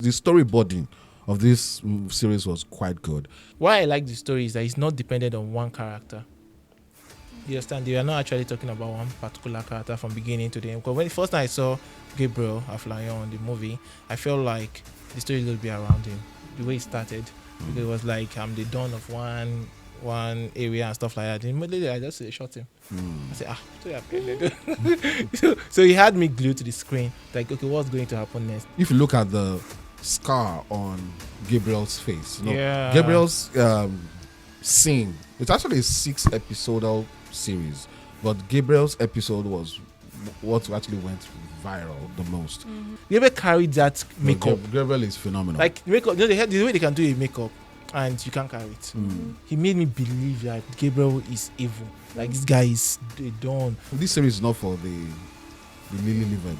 The storyboarding of this series was quite good. Why I like the story is that it's not dependent on one character. You understand? They are not actually talking about one particular character from beginning to the end. Because when the first time I saw Gabriel Afolayan on the movie, I felt like the story will be around him. The way it started, because it was like I'm the dawn of one area and stuff like that. And immediately I just shot him. I said, so he had me glued to the screen. Like, okay, what's going to happen next? If you look at the scar on Gabriel's face, Yeah. Gabriel's scene, it's actually a 6-episodal series, but Gabriel's episode was what actually went viral the most. Gabriel carried that makeup. Gabriel is phenomenal. Like makeup, the way they can do a makeup and you can't carry it. He made me believe that Gabriel is evil. Like this guy is done. This series is not for the lily livered.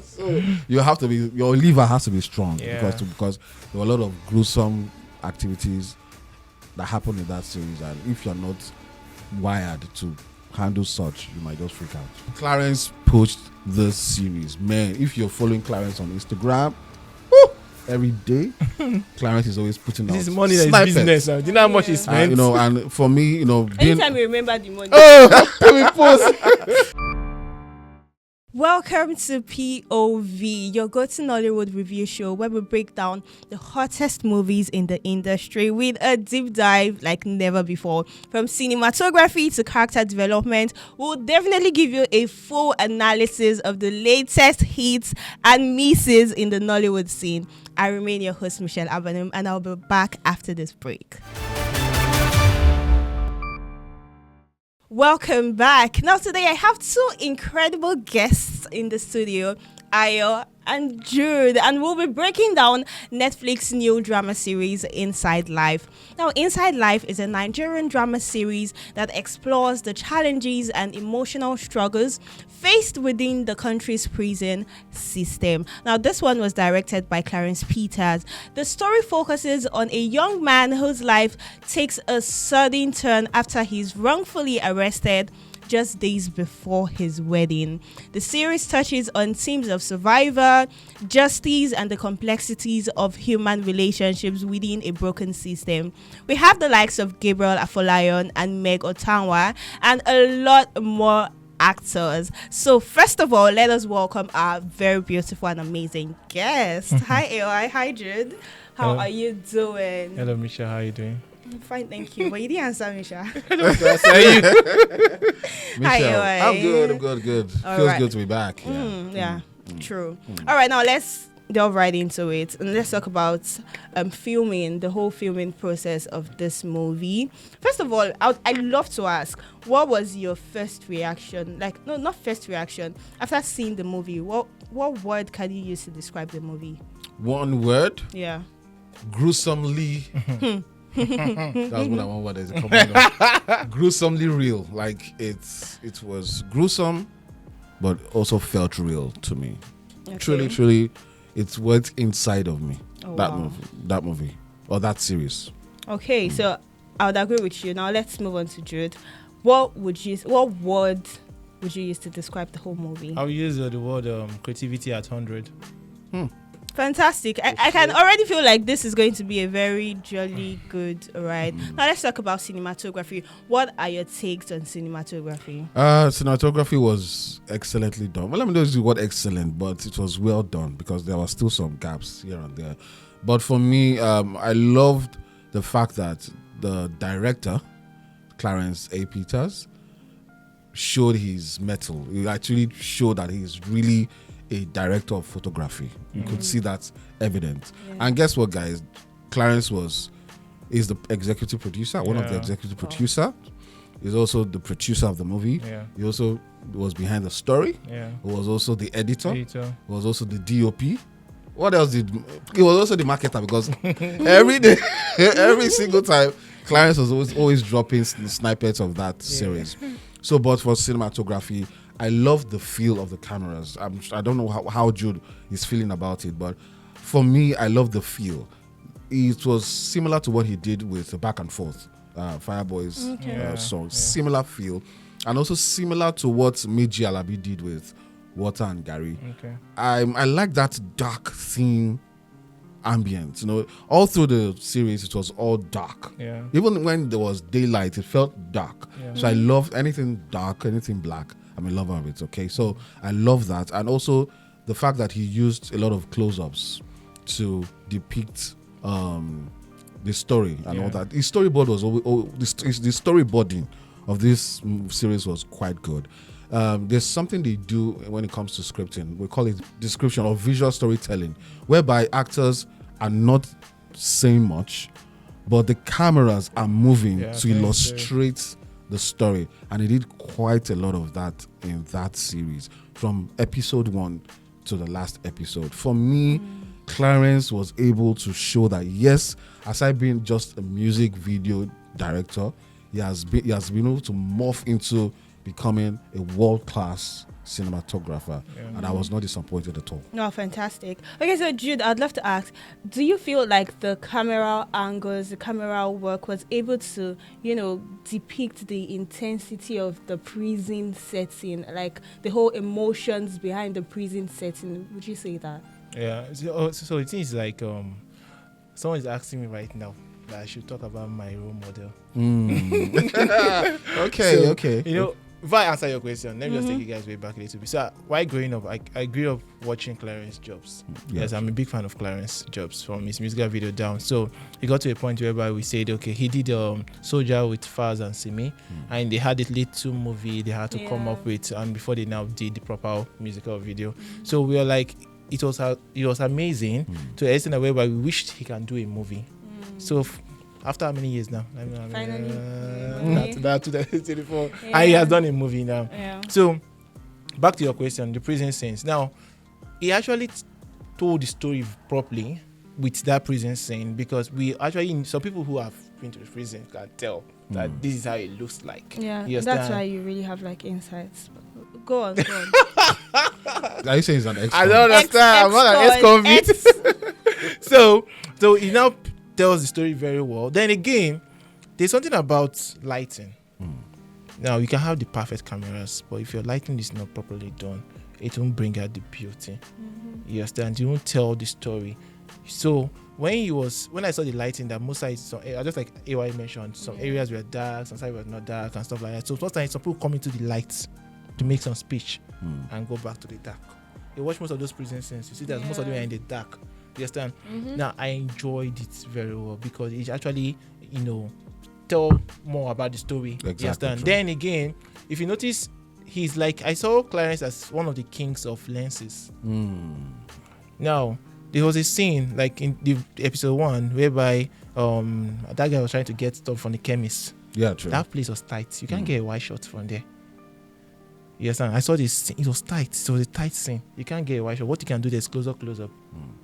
So you have to be, your liver has to be strong because there were a lot of gruesome activities that happened in that series, and if you're not wired to handle such, you might just freak out. Clarence pushed this series, man. If you're following Clarence on Instagram, every day, Clarence is always putting out this is money that is business now. Do you know how much he spent? And for me, anytime you remember the money. Welcome to POV, your go-to Nollywood review show where we break down the hottest movies in the industry with a deep dive like never before. From cinematography to character development, we'll definitely give you a full analysis of the latest hits and misses in the Nollywood scene. I remain your host, Michelle Abanim, and I'll be back after this break. Welcome back. Now today I have two incredible guests in the studio, Ayo and Jude, and we'll be breaking down Netflix's new drama series, Inside Life. Now, Inside Life is a Nigerian drama series that explores the challenges and emotional struggles faced within the country's prison system. Now, this one was directed by Clarence Peters. The story focuses on a young man whose life takes a sudden turn after he's wrongfully arrested just days before his wedding. The series touches on themes of survivor, justice, and the complexities of human relationships within a broken system. We have the likes of Gabriel Afolayan and Meg Otanwa and a lot more actors. So first of all, let us welcome our very beautiful and amazing guest. Hi AI, hi Jude. How are you doing? Hello, Misha. How are you doing? I'm fine, thank you. But you didn't answer, Misha. Michelle, Hi, I'm good. All Feels right. good to be back. True. All right, now let's delve right into it and let's talk about filming, the whole filming process of this movie. First of all, I'd love to ask, what was your first reaction? Like, no, not first reaction. After seeing the movie, what word can you use to describe the movie? One word? Yeah. Gruesomely. That's what I want. What is it called? Gruesomely real. Like it was gruesome, but also felt real to me. Okay. Truly, it's what's inside of me. Oh, that wow. movie, or that series. Okay, so I would agree with you. Now let's move on to Jude. What word would you use to describe the whole movie? I'll use the word creativity at 100. Fantastic. I can already feel like this is going to be a very jolly good ride. Now let's talk about cinematography. What are your takes on cinematography? Cinematography was excellently done. Well, let me not use the word excellent, but it was well done because there were still some gaps here and there. But for me, I loved the fact that the director, Clarence A. Peters, showed his mettle. He actually showed that he's really a director of photography. You could see that evident. Yeah. And guess what, guys? Clarence is the executive producer, one of the executive producer. He's also the producer of the movie. Yeah. He also was behind the story. Yeah. He was also the editor. He was also the DOP. What else did he was also the marketer, because every day, every single time, Clarence was always dropping snippets of that series. So, but for cinematography, I love the feel of the cameras. I don't know how Jude is feeling about it, but for me, I love the feel. It was similar to what he did with Back and Forth, Fireboy's song. Similar feel, and also similar to what Meji Alabi did with water and Gary. Okay. I like that dark theme ambient. You know, all through the series it was all dark. Yeah. Even when there was daylight, it felt dark. Yeah. So I loved anything dark, anything black. I'm in love with it. Okay, so I love that, and also the fact that he used a lot of close-ups to depict the story and all that. His storyboard was the storyboarding of this series was quite good. There's something they do when it comes to scripting. We call it description or visual storytelling, whereby actors are not saying much, but the cameras are moving to illustrate the story. And he did quite a lot of that in that series, from episode 1 to the last episode. For me, Clarence was able to show that, yes, aside being just a music video director, he has been able to morph into becoming a world-class cinematographer, and I was not disappointed at all. No, fantastic. Okay, so Jude, I'd love to ask, do you feel like the camera angles, the camera work was able to, depict the intensity of the prison setting, like the whole emotions behind the prison setting? Would you say that? Yeah. So it is like someone is asking me right now that I should talk about my role model. Okay. Before I answer your question, let me just take you guys way back a little bit. So while growing up, I grew up watching Clarence Jobs. Yes, I'm a big fan of Clarence Jobs from his musical video down. So it got to a point whereby we said, okay, he did Soldier with Faz and Simi, and they had a little movie they had to come up with, and before they now did the proper musical video. So we were like, it was amazing to the extent whereby we wished he can do a movie. So after how many years now? Finally. That's 2024. And he has done a movie now. Yeah. So back to your question, the prison scenes. Now, he actually told the story properly with that prison scene, because we actually, some people who have been to the prison can tell that this is how it looks like. Yeah, You that's understand? why you really have like insights. Go on. Are you saying he's an expert? I don't understand. I'm not an ex-convict. So he now tells the story very well. Then again, there's something about lighting. Now, you can have the perfect cameras, but if your lighting is not properly done, it won't bring out the beauty. You understand? You won't tell the story. So when I saw the lighting, that most sides, just like AY mentioned, some areas were dark, some sides were not dark, and stuff like that. So most times, some people come into the lights to make some speech and go back to the dark. You watch most of those prison scenes, you see that most of them are in the dark. You understand? Now, I enjoyed it very well because it actually, tell more about the story. Exactly. You understand? True. Then again, if you notice, he's like, I saw Clarence as one of the kings of lenses. Now, there was a scene like in the episode 1 whereby that guy was trying to get stuff from the chemist. Yeah, true. That place was tight. You can't get a wide shot from there. You understand? I saw this. It was tight. It was a tight scene. You can't get a wide shot. What you can do is close up. You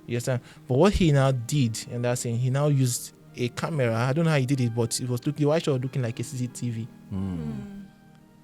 understand? But what he now did in that scene, he now used a camera. I don't know how he did it, but it was the wide shot looking like a CCTV.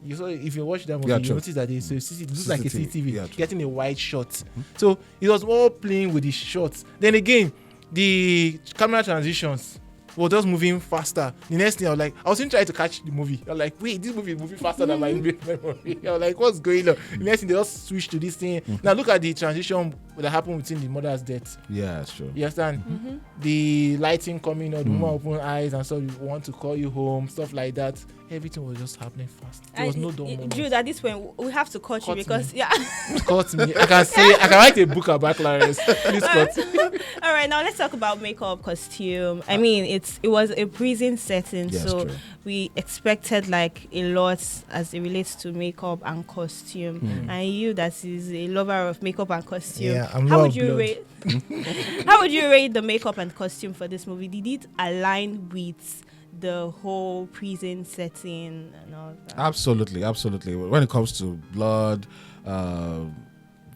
You saw, if you watch that movie, you notice that it looks like a CCTV getting a wide shot. So it was all playing with the shots. Then again, the camera transitions were just moving faster. The next thing I was even trying to catch the movie. I was like, wait, this movie is moving faster than my memory. I was like, what's going on? The next thing they just switched to this thing. Now look at the transition that happened within the mother's death. Yeah, that's true. You understand? The lighting coming out, the woman open eyes and so we want to call you home, stuff like that. Everything was just happening fast. There was no dull moment. Jude, at this point, we have to cut you because cut me. I can write a book about Clarence. Please cut. All right, now let's talk about makeup, costume. I mean, it was a prison setting, so true. We expected like a lot as it relates to makeup and costume. And you, that is a lover of makeup and costume, how would you rate? How would you rate the makeup and costume for this movie? Did it align with the whole prison setting and all that? Absolutely. When it comes to blood,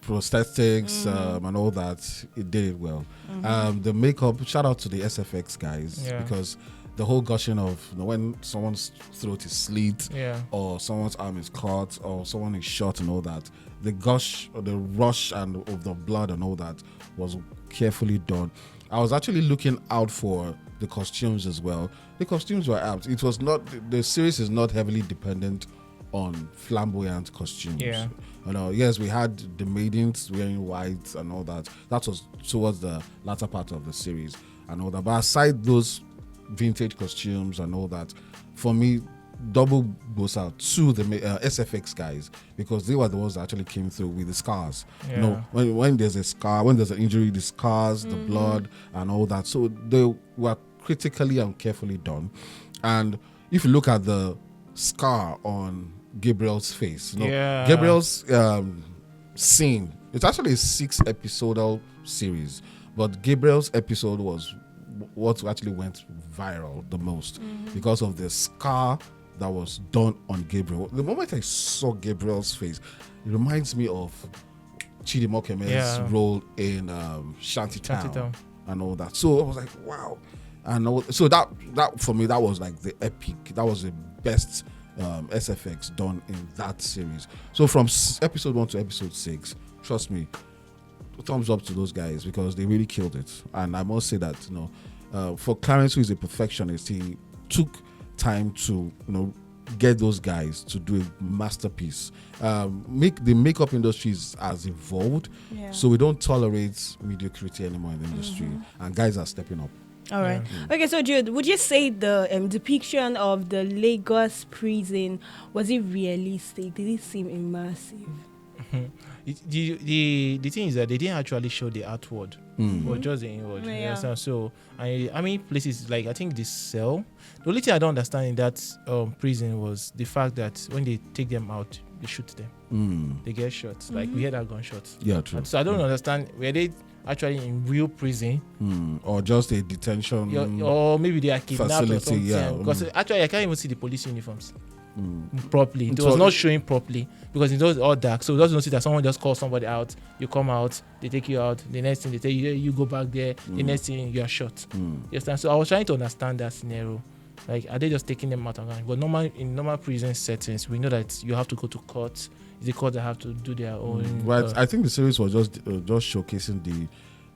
prosthetics, and all that, it did it well. The makeup, shout out to the SFX guys, because the whole gushing of when someone's throat is slit, or someone's arm is cut, or someone is shot and all that, the gush or the rush and of the blood and all that was carefully done. I was actually looking out for the costumes as well. The costumes were apt. The series is not heavily dependent on flamboyant costumes. Yes, we had the maidens wearing white and all that. That was towards the latter part of the series and all that. But aside those vintage costumes and all that, for me, double goes out to the SFX guys, because they were the ones that actually came through with the scars. When there's a scar, when there's an injury, the scars, the blood and all that. So they were critically and carefully done. And if you look at the scar on Gabriel's face, Gabriel's scene, it's actually a 6-episodal series, but Gabriel's episode was what actually went viral the most because of the scar that was done on Gabriel. The moment I saw Gabriel's face, it reminds me of Chidi Mokeme's role in Shantytown and all that. So I was like, wow. And so that for me, that was like the epic. That was the best SFX done in that series. So from episode 1 to episode 6, trust me, thumbs up to those guys, because they really killed it. And I must say that, for Clarence, who is a perfectionist, he took time to get those guys to do a masterpiece. The makeup industry has evolved, so we don't tolerate mediocrity anymore in the industry, and guys are stepping up. All right. Okay, so Jude, would you say the depiction of the Lagos prison, was it realistic? Did it seem immersive? The thing is that they didn't actually show the outward, or just the inward. So I mean, places like, I think the cell. The only thing I don't understand in that prison was the fact that when they take them out, they shoot them. They get shot. Like we had that gunshots. Yeah, true. And so I don't understand, were they actually in real prison, or just a detention, or maybe they are kidnapped facility, or something? yeah. Because actually I can't even see the police uniforms properly. It was not showing properly because it was all dark. So you just don't see that someone just calls somebody out, you come out, they take you out, the next thing they tell you, you go back there, the next thing you are shot. Yes, and so I was trying to understand that scenario. Like, are they just taking them out? But in normal prison settings, we know that you have to go to court. It's the court that have to do their own. Right. I think the series was just showcasing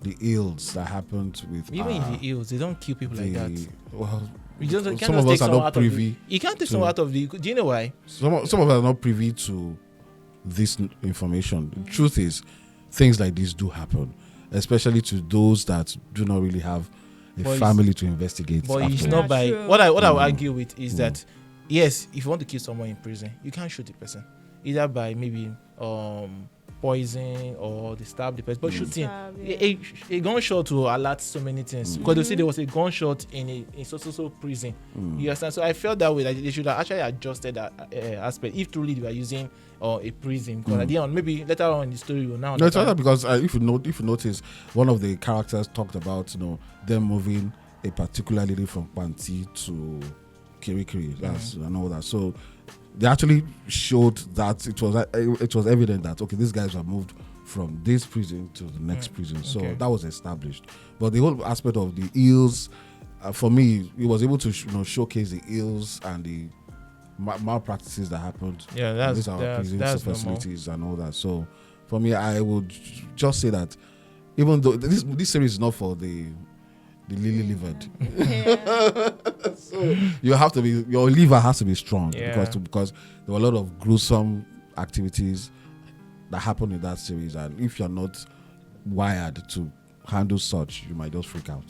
the ills that happened with. Even in the ills, they don't kill people like that. Well, some of us are not privy. You can't take someone out of the. Do you know why? Some of us are not privy to this information. The truth is, things like this do happen, especially to those that do not really have a family to investigate. But it's not by what I will argue with is that, yes, if you want to kill someone in prison, you can't shoot the person, either by maybe poison or they stab the person. But shooting a gunshot will alert so many things, because they say there was a gunshot in so prison. You understand? So I felt that way, that they should have actually adjusted that aspect if truly they were using a prison. Because at the end, maybe later on in the story will now. No, it's not, because if you notice, one of the characters talked about them moving a particular lady from Panti to Kirikiri, and all that. So they actually showed that it was evident that, okay, these guys were moved from this prison to the next prison. So that was established. But the whole aspect of the ills, for me, it was able to showcase the ills and the malpractices that happened in our prison facilities and all that. So for me, I would just say that even though this series is not for the lily-livered, so your liver has to be strong, because there were a lot of gruesome activities that happened in that series, and if you're not wired to handle such, you might just freak out.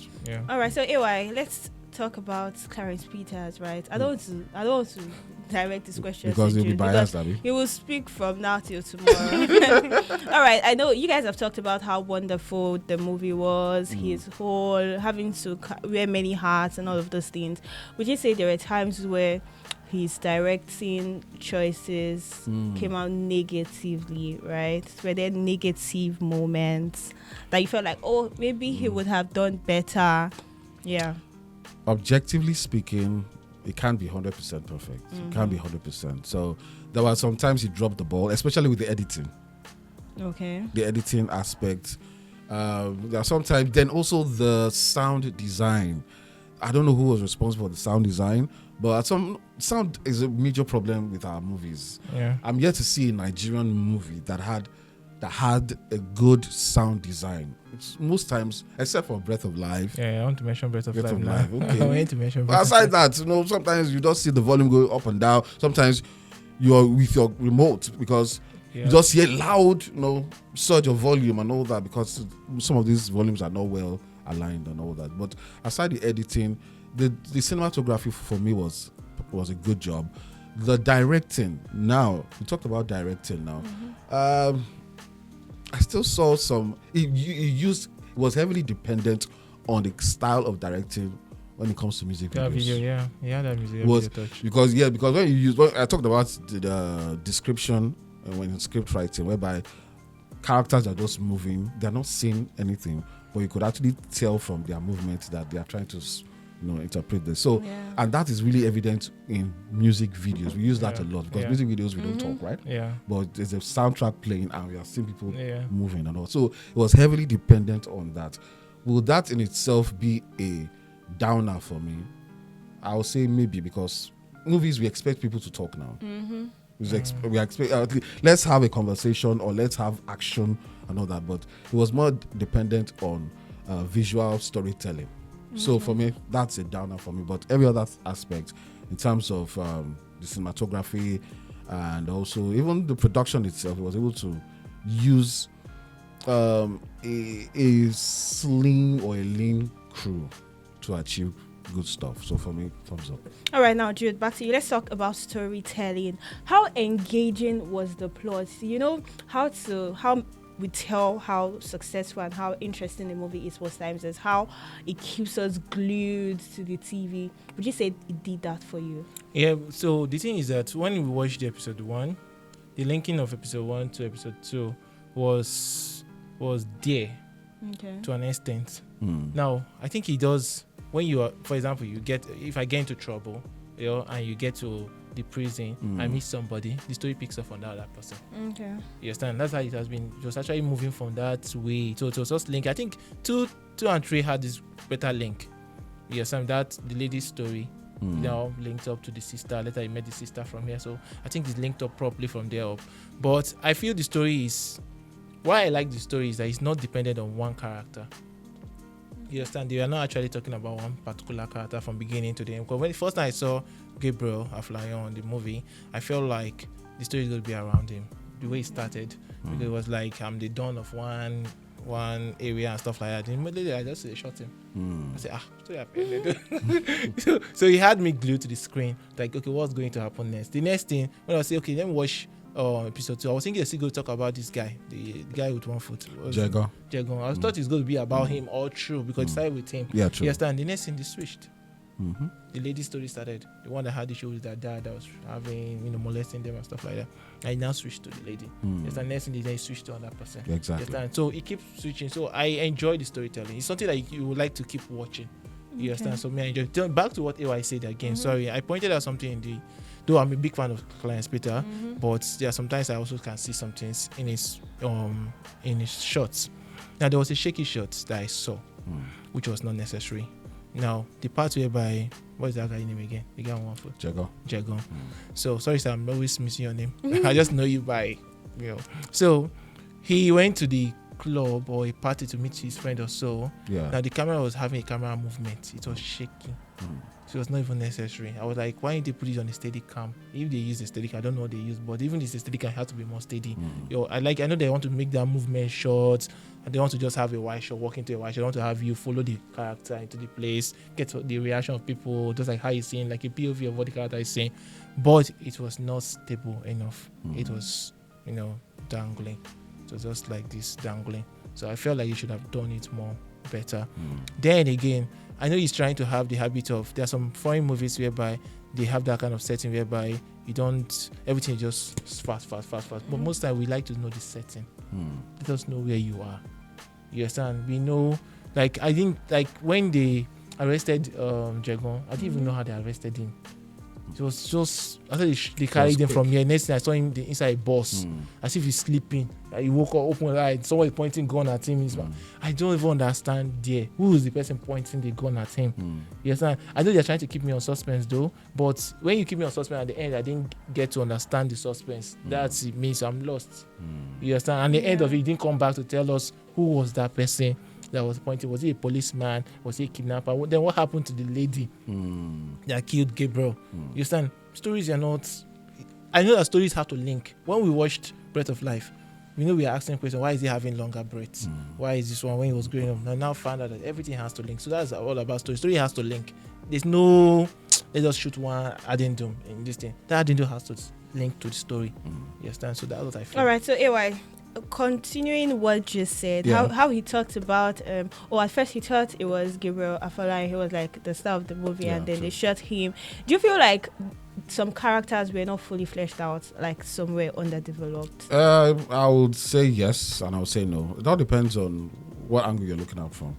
All right, so AY, let's talk about Clarence Peters, right? I don't want to direct this question because you'll be biased, Abby. He will speak from now till tomorrow. All right, I know you guys have talked about how wonderful the movie was, his whole having to wear many hats and all of those things. Would you say there were times where his directing choices came out negatively, right? Were there negative moments that you felt like, oh, maybe he would have done better? Yeah. Objectively speaking, it can't be 100% perfect. It can't be 100%. So there were some times he dropped the ball, especially with the editing. Okay. The editing aspect. There are sometimes, then also the sound design. I don't know who was responsible for the sound design, but sound is a major problem with our movies. Yeah. I'm yet to see a Nigerian movie that had a good sound design. It's most times, except for Breath of Life. Yeah, I want to mention Breath of Life. Okay. I want to mention Breath aside that, sometimes you don't see the volume go up and down. Sometimes you're with your remote, because You just hear loud, surge of volume and all that, because some of these volumes are not well aligned and all that. But aside the editing, the cinematography for me was a good job. The directing, now we talked about directing now. I still saw some. It was heavily dependent on the style of directing when it comes to music videos. That music touch. Because when I talked about the description when script writing, whereby characters are just moving, they're not saying anything, but you could actually tell from their movements that they are trying to interpret this. So and that is really evident in music videos. We use that a lot, because music videos we don't talk, right? But there's a soundtrack playing and we are seeing people moving and all. So it was heavily dependent on that. Will that in itself be a downer for me? I would say maybe, because movies, we expect people to talk now. We expect let's have a conversation or let's have action and all that, but it was more dependent on visual storytelling. So for me, that's a downer for me. But every other aspect, in terms of the cinematography and also even the production itself, it was able to use a slim or a lean crew to achieve good stuff. So for me, thumbs up. All right, now Jude, back to you. Let's talk about storytelling. How engaging was the plot? How we tell how successful and how interesting the movie is most times is how it keeps us glued to the TV. Would you say it did that for you? Yeah, so the thing is that when we watched the episode 1, the linking of episode 1 to episode 2 was there to an extent. Now, I think he does, when you are, for example, if I get into trouble, and you get to the prison, I meet somebody, the story picks up on that other person. Okay. You understand? That's how it has been. It was actually moving from that way. So it was just link. I think 2 and 3 had this better link. You understand? That the lady's story linked up to the sister. Later he met the sister from here. So I think it's linked up properly from there up. But I feel the story is, why I like the story is that it's not dependent on one character. You understand? They are not actually talking about one particular character from beginning to the end. Because when the first time I saw Gabriel Aflayan on the movie, I felt like the story is going to be around him. The way it started, because it was like I'm the dawn of one area and stuff like that. And immediately I just shot him. I said, story happened. So he had me glued to the screen. Like, okay, what's going to happen next? The next thing, when I say, okay, let me watch episode 2, I was thinking they're still going to talk about this guy, the guy with one foot. Jagon. I thought it's going to be about him all through, because it started with him. Yeah, true. Yes, and the next thing they switched. The lady's story started. The one that had the issue with that dad that was having, molesting them and stuff like that. I now switched to the lady. Yes, and next thing they switched to another person. Exactly. Yes, so it keeps switching. So I enjoy the storytelling. It's something that you would like to keep watching. You understand? So me, I enjoy. Back to what AY said again. Sorry, I pointed out something in the. Though I'm a big fan of Clarence Peters, but sometimes I also can see some things in his shots. Now there was a shaky shot that I saw, which was not necessary. Now the part whereby, what is that guy's name again? The guy on one foot. Jagon. So sorry, sir, I'm always missing your name. I just know you by, So he went to the club or a party to meet his friend or so. Yeah. Now the camera was having a camera movement. It was shaking. So it was not even necessary. I was like, why didn't they put it on a steady cam? If they use a steady cam, I don't know what they use, but even this steady cam has to be more steady. I know they want to make that movement short, and they want to just have a wide shot, walk into a wide shot. They want to have you follow the character into the place, get the reaction of people, just like how he's saying, like a POV of what the character is saying. But it was not stable enough. It was, dangling. It was just like this dangling. So I felt like you should have done it more better. Then again, I know he's trying to have the habit of, there are some foreign movies whereby they have that kind of setting whereby everything is just fast. But most time we like to know the setting. Let us know where you are. You understand? We know, like, I think, like when they arrested Jagon, I didn't even know how they arrested him. It was just, I thought they carried him from here. Next thing I saw him inside a bus, as if he's sleeping. He woke up, opened his eyes, someone is pointing gun at him. I don't even understand there. Who is the person pointing the gun at him? You understand? I know they're trying to keep me on suspense though, but when you keep me on suspense at the end, I didn't get to understand the suspense. That means I'm lost. You understand? And the end of it, he didn't come back to tell us who was that person that was pointing. Was he a policeman? Was he a kidnapper? Then what happened to the lady that killed Gabriel? You understand? Stories are not. I know that stories have to link. When we watched breath of life. We know we are asking questions. Why is he having longer breaths? Why is this one when he was growing up? Now found out that everything has to link. So that's all about story. Story has to link. There's no let's just shoot one addendum in this thing. That addendum has to link to the story. You understand? So that's what I feel. All right, so AY, continuing what you said, how he talked about at first he thought it was Gabriel Afolayan. He was like the star of the movie, and then they shot him. Do you feel like some characters were not fully fleshed out, like somewhere underdeveloped? I would say yes, and I would say no. It all depends on what angle you're looking at from.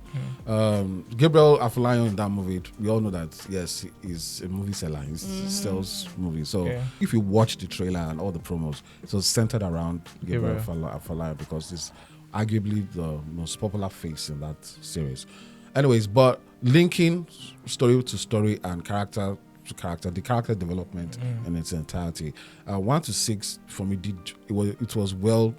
Gabriel Afolayan in that movie, we all know that yes, he's a movie seller. He sells movies. So if you watch the trailer and all the promos, it was centered around Gabriel Afolayan because he's arguably the most popular face in that series. Anyways, but linking story to story and character to character, the character development in its entirety. 1 to 6 for me it was well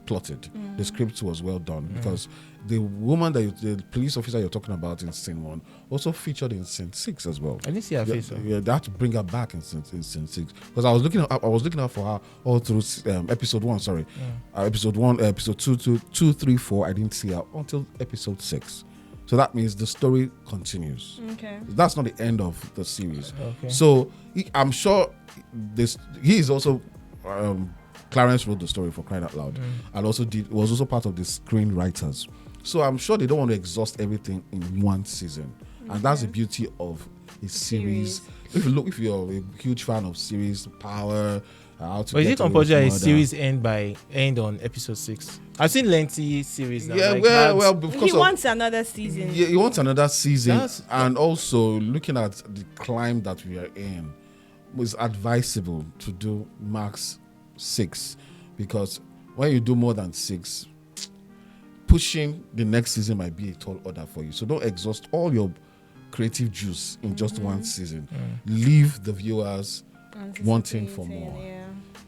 plotted. The script was well done because the woman the police officer you're talking about in scene 1 also featured in scene 6 as well. I didn't see her face. Yeah, they had to bring her back in scene 6 because I was looking out for her all through episode 1. Sorry, episode 1, episode 2, 3, 4. I didn't see her until episode 6. So that means the story continues. Okay. That's not the end of the series. Okay. So I'm sure he is also Clarence wrote the story for crying out loud, and was also part of the screenwriters. So I'm sure they don't want to exhaust everything in one season, and that's the beauty of a series. If you're a huge fan of series, Power. But is it compulsory a series end on episode 6? I've seen lengthy series now. Yeah, because he wants another season. Yeah, he wants another season, and also looking at the climb that we are in, it's advisable to do max 6 because when you do more than 6, pushing the next season might be a tall order for you. So don't exhaust all your creative juice in just one season. Leave the viewers wanting for more.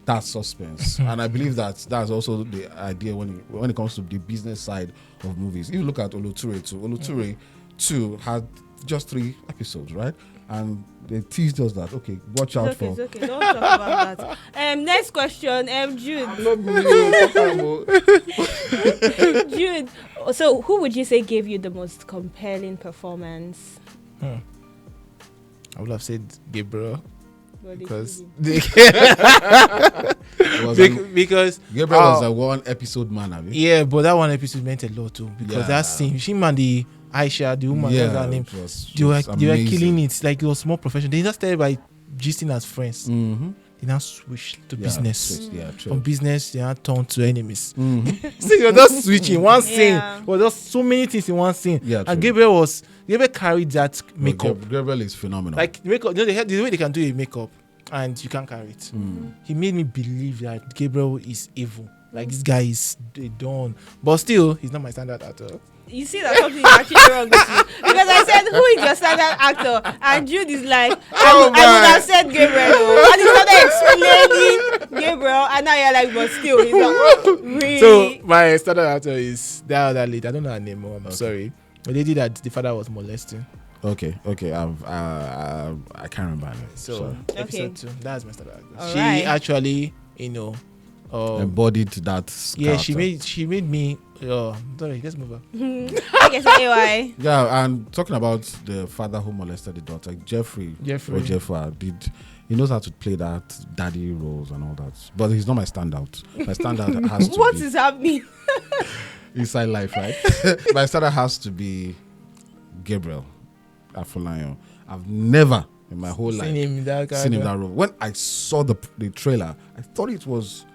That's suspense. And I believe that's also the idea when it comes to the business side of movies. If you look at Oloture 2, Oloture 2 had just 3 episodes, right? And they teased us that, okay, watch out for... It's okay, don't talk about that. Next question, Jude. Jude, so who would you say gave you the most compelling performance? I would have said Gabriel. Because Gabriel was a 1 episode man, I mean. Yeah, but that 1 episode meant a lot too because that scene, him and the Aisha, the woman, her name, they were killing it. Like it was more professional. They just started by gisting as friends. They now switched to business. From business, they now turned to enemies. So you're just switching one scene. Well, there's so many things in one scene. And Gabriel carried that makeup. Gabriel is phenomenal. Like makeup, the way they can do a makeup, and you can't carry it. He made me believe that Gabriel is evil. Like this guy is done, but still, he's not my standard actor. You see that something is actually wrong with you because I said, "Who is your standard actor?" And Jude is like, "I would have said Gabriel," and he started explaining Gabriel, and now you're like, "But still, he's not really." So my standard actor is that other lady. I don't know her name. I'm sorry. The lady that the father was molesting. Okay. I can't remember. So episode 2. That's my standard actor. She right. actually, embodied that. Yeah, character. she made me. Sorry, let's move on. I guess anyway. Yeah, and talking about the father who molested the daughter, Jeffrey did. He knows how to play that daddy roles and all that, but he's not my standout. My standout has to What be... is happening? Inside life, right? My standout has to be Gabriel Afolayan. I've never in my whole life seen him in that role. When I saw the trailer, I thought it was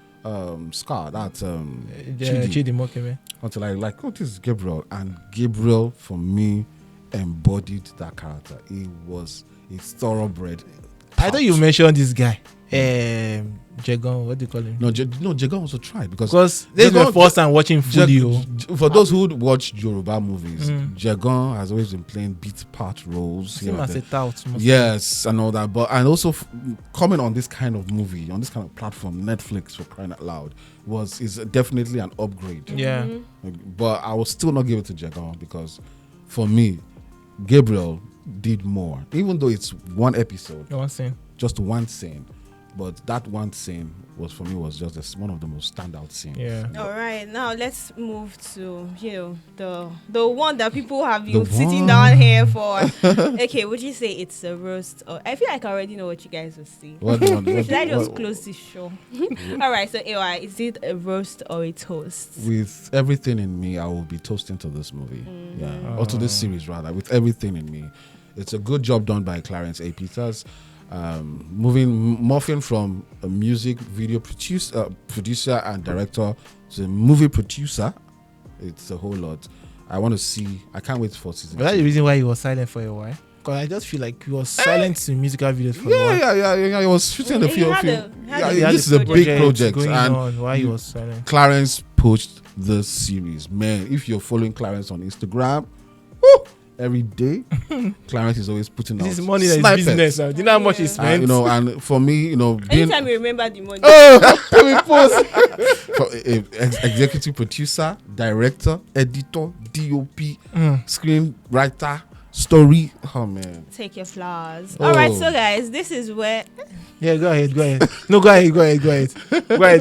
Scarlet, that Chidi. Until I this is Gabriel, and Gabriel for me embodied that character. He was a thoroughbred. I thought you mentioned this guy, Jegon. What do you call him? No, Jegon also tried because this is my first time watching fully. For those who watch Yoruba movies, Jegon has always been playing beat part roles. Yes, and all that. And also coming on this kind of movie, on this kind of platform, Netflix, for crying out loud, is definitely an upgrade. Yeah. But I will still not give it to Jegon because for me, Gabriel did more. Even though it's 1 episode, one scene, just one scene, But that one scene was for me was just one of the most standout scenes. Yeah. All right, now let's move to the one that people have been The sitting one. down here for. Okay, would you say it's a roast? Or I feel like I already know what you guys will say. Should I just close this show? All right, so AY, is it a roast or a toast? With everything in me, I will be toasting to this movie. Yeah, or to this series rather. With everything in me, it's a good job done by Clarence A. Peters. Morphing from a music video producer and director to a movie producer, it's a whole lot. I can't wait for season But that's the 2. reason why he was silent for a while. Because I just feel like he was silent in musical videos for a while. Yeah. He was shooting a He few. had He had This is a big project, going and on while he was silent. Clarence pushed the series. Man, if you're following Clarence on Instagram, woo, every day, Clarence is always putting out This is money that is snipers. business. Do you know how much he spent? And for me, being Anytime you remember the money. for executive producer, director, editor, DOP, screenwriter, story. Oh man. Take your flowers. Oh. All right, so guys, this is where Yeah, go ahead. No, go ahead. Go ahead.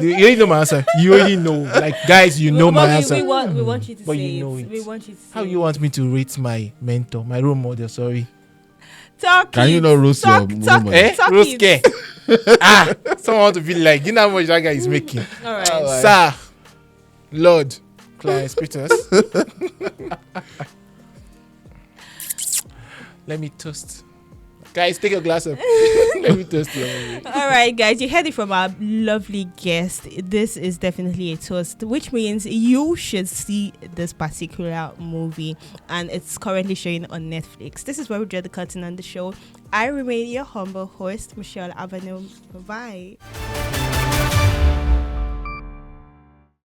You already know my answer. You already know. Like, guys, you know my answer. we want you to But say you know it. it. We want you to say How you want me to rate my mentor, my role model? Sorry. Talk Can it. you not roast your Talk role model? it. Talk Rose it. care. Someone want to feel like, you know how much that guy is making. All right. Sir, Lord, Clarence Peters. Let me toast. Guys, take a glass of. Let me toast you. All right, guys, you heard it from our lovely guest. This is definitely a toast, which means you should see this particular movie, and it's currently showing on Netflix. This is where we draw the curtain on the show. I remain your humble host, Michelle Avenue. Bye.